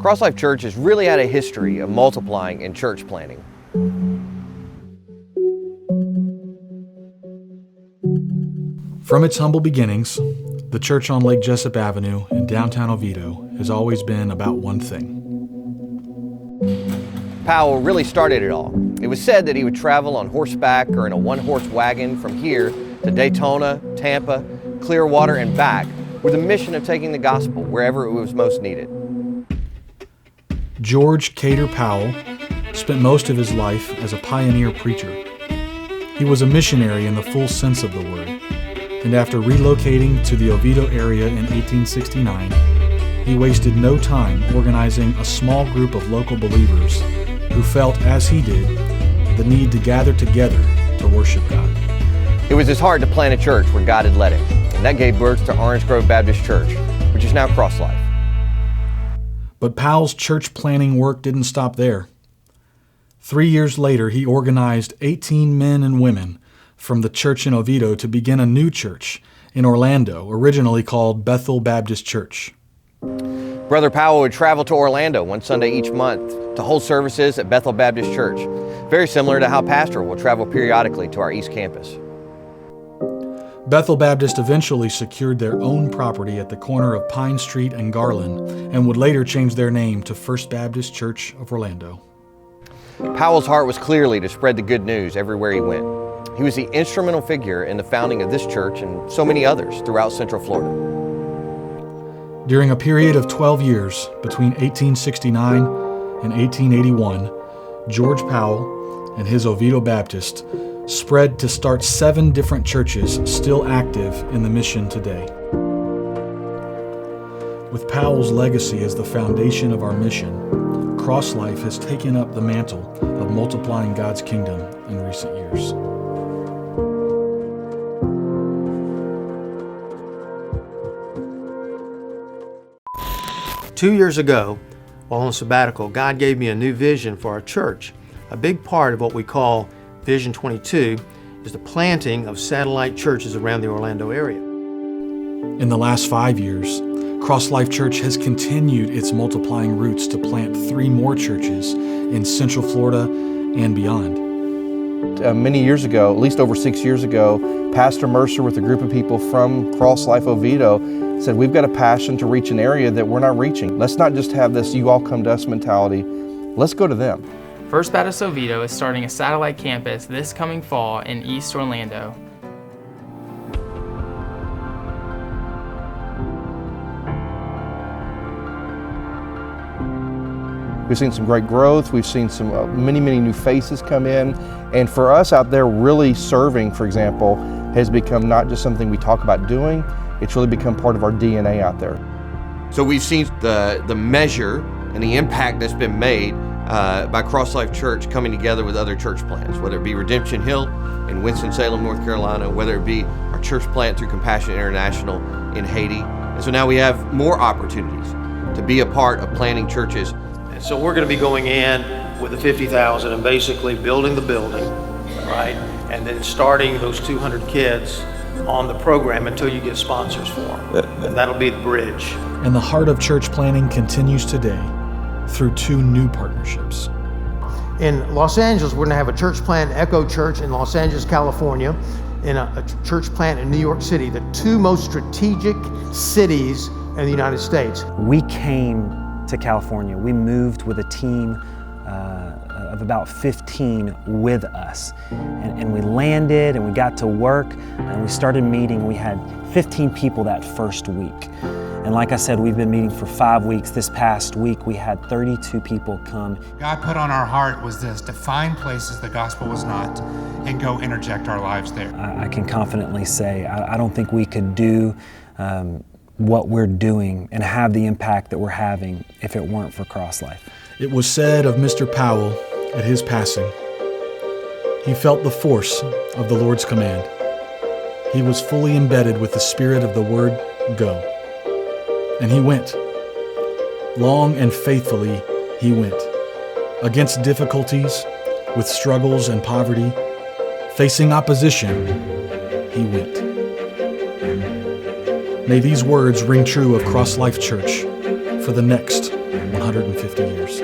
CrossLife Church has really had a history of multiplying in church planting. From its humble beginnings, the church on Lake Jessup Avenue in downtown Oviedo has always been about one thing. Powell really started it all. It was said that he would travel on horseback or in a one-horse wagon from here to Daytona, Tampa, Clearwater, and back with the mission of taking the gospel wherever it was most needed. George Cater Powell spent most of his life as a pioneer preacher. He was a missionary in the full sense of the word, and after relocating to the Oviedo area in 1869, he wasted no time organizing a small group of local believers who felt, as he did, the need to gather together to worship God. It was his heart to plant a church where God had led him, and that gave birth to Orange Grove Baptist Church, which is now CrossLife. But Powell's church planting work didn't stop there. 3 years later, he organized 18 men and women from the church in Oviedo to begin a new church in Orlando, originally called Bethel Baptist Church. Brother Powell would travel to Orlando one Sunday each month to hold services at Bethel Baptist Church, very similar to how Pastor will travel periodically to our East Campus. Bethel Baptist eventually secured their own property at the corner of Pine Street and Garland, and would later change their name to First Baptist Church of Orlando. Powell's heart was clearly to spread the good news everywhere he went. He was the instrumental figure in the founding of this church and so many others throughout Central Florida. During a period of 12 years, between 1869 and 1881, George Powell and his Oviedo Baptist spread to start 7 different churches still active in the mission today. With Powell's legacy as the foundation of our mission, CrossLife has taken up the mantle of multiplying God's kingdom in recent years. Two years ago, while on sabbatical, God gave me a new vision for our church. A big part of what we call Vision 22 is the planting of satellite churches around the Orlando area. In the last 5 years, CrossLife Church has continued its multiplying roots to plant 3 more churches in Central Florida and beyond. Many years ago, at least over 6 years ago, Pastor Mercer with a group of people from CrossLife Oviedo said, we've got a passion to reach an area that we're not reaching. Let's not just have this you all come to us mentality. Let's go to them. First Baptist Oviedo is starting a satellite campus this coming fall in East Orlando. We've seen some great growth. We've seen some many new faces come in. And for us out there, really serving, for example, has become not just something we talk about doing, it's really become part of our DNA out there. So we've seen the measure and the impact that's been made by CrossLife Church coming together with other church plants, whether it be Redemption Hill in Winston-Salem, North Carolina, whether it be our church plant through Compassion International in Haiti. And so now we have more opportunities to be a part of planting churches. And so we're going to be going in with the 50,000 and basically building the building, right? And then starting those 200 kids on the program until you get sponsors for them. And that'll be the bridge. And the heart of church planting continues today through 2 new partnerships. In Los Angeles, we're going to have a church plant, Echo Church in Los Angeles, California, and a church plant in New York City, the 2 most strategic cities in the United States. We came to California. We moved with a team of about 15 with us. And we landed and we got to work and we started meeting. We had 15 people that first week. And like I said, we've been meeting for 5 weeks. This past week, we had 32 people come. God put on our heart was this, to find places the gospel was not and go interject our lives there. I can confidently say, I don't think we could do what we're doing and have the impact that we're having if it weren't for CrossLife. It was said of Mr. Powell at his passing, he felt the force of the Lord's command. He was fully embedded with the spirit of the word, go. And he went. Long and faithfully, he went. Against difficulties, with struggles and poverty, facing opposition, he went. May these words ring true of CrossLife Church for the next 150 years.